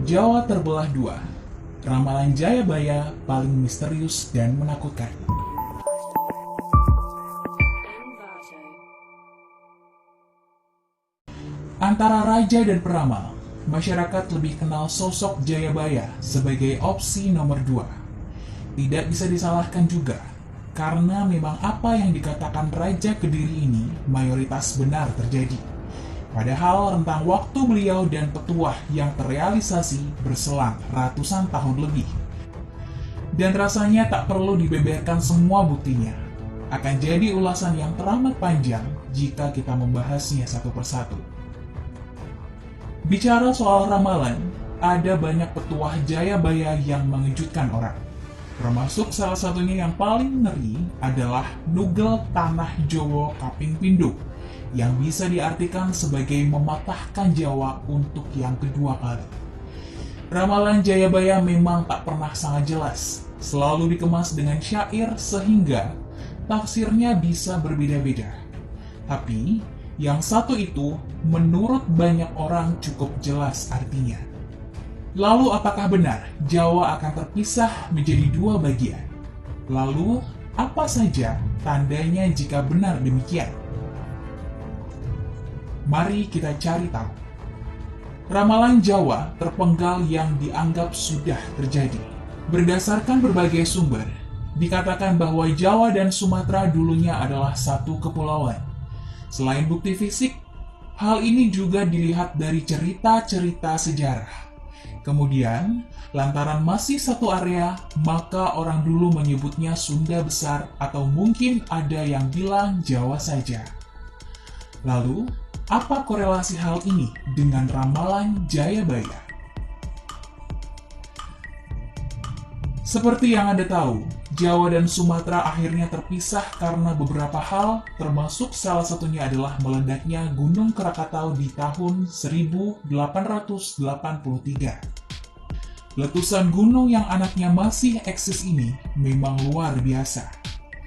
Jawa terbelah dua. Ramalan Jayabaya paling misterius dan menakutkan. Antara raja dan peramal, masyarakat lebih kenal sosok Jayabaya sebagai opsi nomor 2. Tidak bisa disalahkan juga, karena memang apa yang dikatakan Raja Kediri ini mayoritas benar terjadi. Padahal rentang waktu beliau dan petuah yang terrealisasi berselang ratusan tahun lebih. Dan rasanya tak perlu dibeberkan semua buktinya. Akan jadi ulasan yang teramat panjang jika kita membahasnya satu persatu. Bicara soal ramalan, ada banyak petuah Jayabaya yang mengejutkan orang. Termasuk salah satunya yang paling ngeri adalah Nugel Tanah Jowo Kaping Pindho, yang bisa diartikan sebagai mematahkan Jawa untuk yang kedua kali. Ramalan Jayabaya memang tak pernah sangat jelas, selalu dikemas dengan syair sehingga tafsirnya bisa berbeda-beda. Tapi, yang satu itu menurut banyak orang cukup jelas artinya. Lalu apakah benar Jawa akan terpisah menjadi dua bagian? Lalu apa saja tandanya jika benar demikian? Mari kita cari tahu. Ramalan Jawa terpenggal yang dianggap sudah terjadi. Berdasarkan berbagai sumber, dikatakan bahwa Jawa dan Sumatera dulunya adalah satu kepulauan. Selain bukti fisik, hal ini juga dilihat dari cerita-cerita sejarah. Kemudian, lantaran masih satu area, maka orang dulu menyebutnya Sunda Besar atau mungkin ada yang bilang Jawa saja. Lalu, apa korelasi hal ini dengan ramalan Jayabaya? Seperti yang Anda tahu, Jawa dan Sumatera akhirnya terpisah karena beberapa hal, termasuk salah satunya adalah meledaknya Gunung Krakatau di tahun 1883. Letusan gunung yang anaknya masih eksis ini memang luar biasa.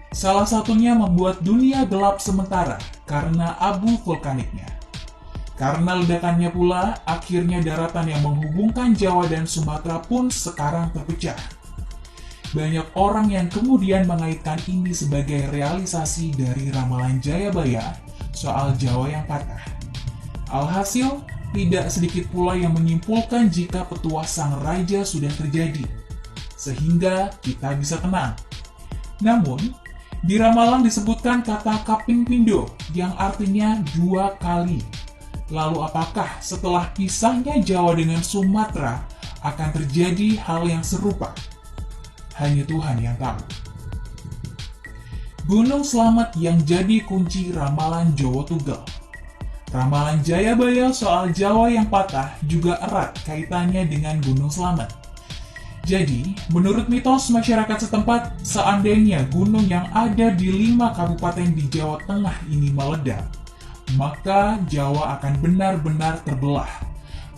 Salah satunya membuat dunia gelap sementara karena abu vulkaniknya. Karena ledakannya pula, akhirnya daratan yang menghubungkan Jawa dan Sumatera pun sekarang terpecah. Banyak orang yang kemudian mengaitkan ini sebagai realisasi dari ramalan Jayabaya soal Jawa yang patah. Alhasil, tidak sedikit pula yang menyimpulkan jika petuah sang raja sudah terjadi, sehingga kita bisa tenang. Namun, di ramalan disebutkan kata Kaping Pindho yang artinya 2 kali. Lalu apakah setelah pisahnya Jawa dengan Sumatera akan terjadi hal yang serupa? Hanya Tuhan yang tahu. Gunung Slamet yang jadi kunci ramalan Jawa Tugel. Ramalan Jayabaya soal Jawa yang patah juga erat kaitannya dengan Gunung Slamet. Jadi, menurut mitos masyarakat setempat, seandainya gunung yang ada di 5 kabupaten di Jawa Tengah ini meledak, maka Jawa akan benar-benar terbelah.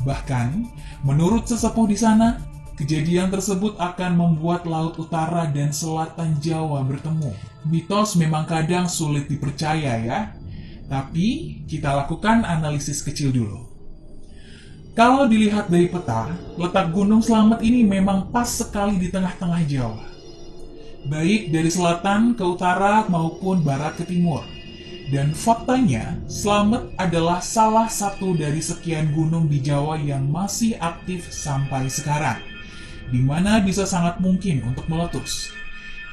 Bahkan, menurut sesepuh di sana, kejadian tersebut akan membuat Laut Utara dan Selatan Jawa bertemu. Mitos memang kadang sulit dipercaya ya, tapi kita lakukan analisis kecil dulu. Kalau dilihat dari peta, letak Gunung Slamet ini memang pas sekali di tengah-tengah Jawa. Baik dari selatan ke utara maupun barat ke timur. Dan faktanya, Slamet adalah salah satu dari sekian gunung di Jawa yang masih aktif sampai sekarang, di mana bisa sangat mungkin untuk meletus.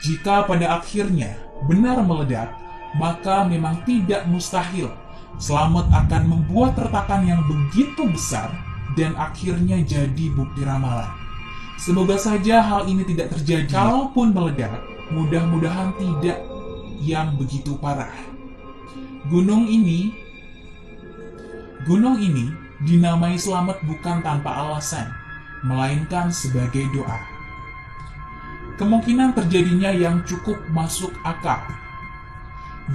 Jika pada akhirnya benar meledak, maka memang tidak mustahil Slamet akan membuat retakan yang begitu besar dan akhirnya jadi bukti ramalan. Semoga saja hal ini tidak terjadi. Kalaupun meledak, mudah-mudahan tidak yang begitu parah. Gunung ini dinamai Slamet bukan tanpa alasan, melainkan sebagai doa. Kemungkinan terjadinya yang cukup masuk akal.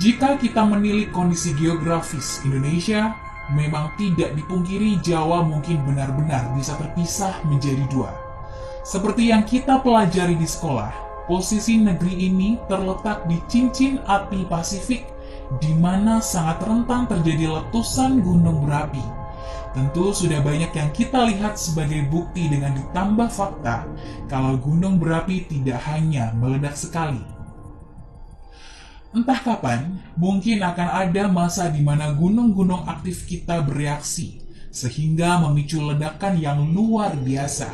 Jika kita menilik kondisi geografis Indonesia, memang tidak dipungkiri Jawa mungkin benar-benar bisa terpisah menjadi 2. Seperti yang kita pelajari di sekolah, posisi negeri ini terletak di cincin api Pasifik, di mana sangat rentan terjadi letusan gunung berapi. Tentu sudah banyak yang kita lihat sebagai bukti dengan ditambah fakta kalau gunung berapi tidak hanya meledak sekali. Entah kapan, mungkin akan ada masa di mana gunung-gunung aktif kita bereaksi, sehingga memicu ledakan yang luar biasa.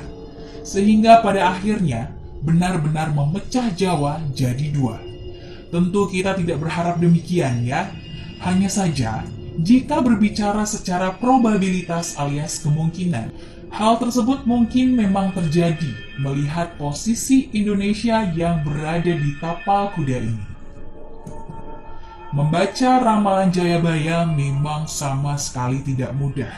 Sehingga pada akhirnya, benar-benar memecah Jawa jadi dua. Tentu kita tidak berharap demikian ya. Hanya saja, jika berbicara secara probabilitas alias kemungkinan, hal tersebut mungkin memang terjadi melihat posisi Indonesia yang berada di tapal kuda ini. Membaca ramalan Jayabaya memang sama sekali tidak mudah,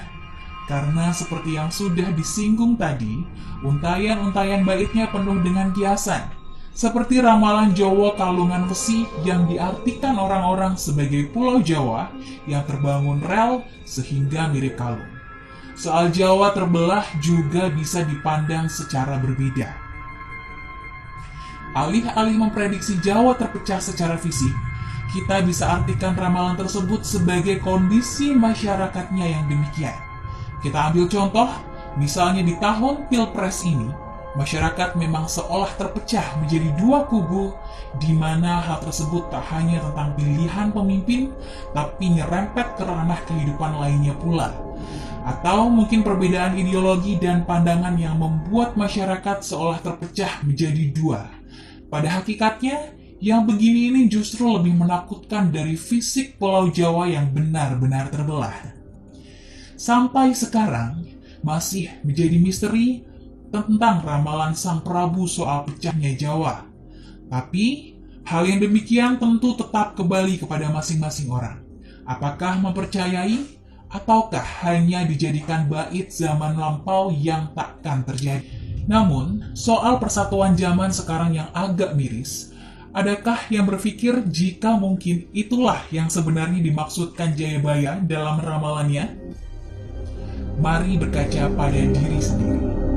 karena seperti yang sudah disinggung tadi, untayan-untayan baitnya penuh dengan kiasan, seperti ramalan Jawa Kalungan Wesi yang diartikan orang-orang sebagai Pulau Jawa yang terbangun rel sehingga mirip kalung. Soal Jawa terbelah juga bisa dipandang secara berbeda. Alih-alih memprediksi Jawa terpecah secara fisik, kita bisa artikan ramalan tersebut sebagai kondisi masyarakatnya yang demikian. Kita ambil contoh, misalnya di tahun Pilpres ini, masyarakat memang seolah terpecah menjadi dua kubu, di mana hal tersebut tak hanya tentang pilihan pemimpin, tapi nyerempet ke ranah kehidupan lainnya pula. Atau mungkin perbedaan ideologi dan pandangan yang membuat masyarakat seolah terpecah menjadi dua. Pada hakikatnya, yang begini ini justru lebih menakutkan dari fisik Pulau Jawa yang benar-benar terbelah. Sampai sekarang, masih menjadi misteri tentang ramalan Sang Prabu soal pecahnya Jawa. Tapi, hal yang demikian tentu tetap kembali kepada masing-masing orang. Apakah mempercayai, ataukah hanya dijadikan bait zaman lampau yang takkan terjadi? Namun, soal persatuan zaman sekarang yang agak miris, adakah yang berpikir jika mungkin itulah yang sebenarnya dimaksudkan Jayabaya dalam ramalannya? Mari berkaca pada diri sendiri.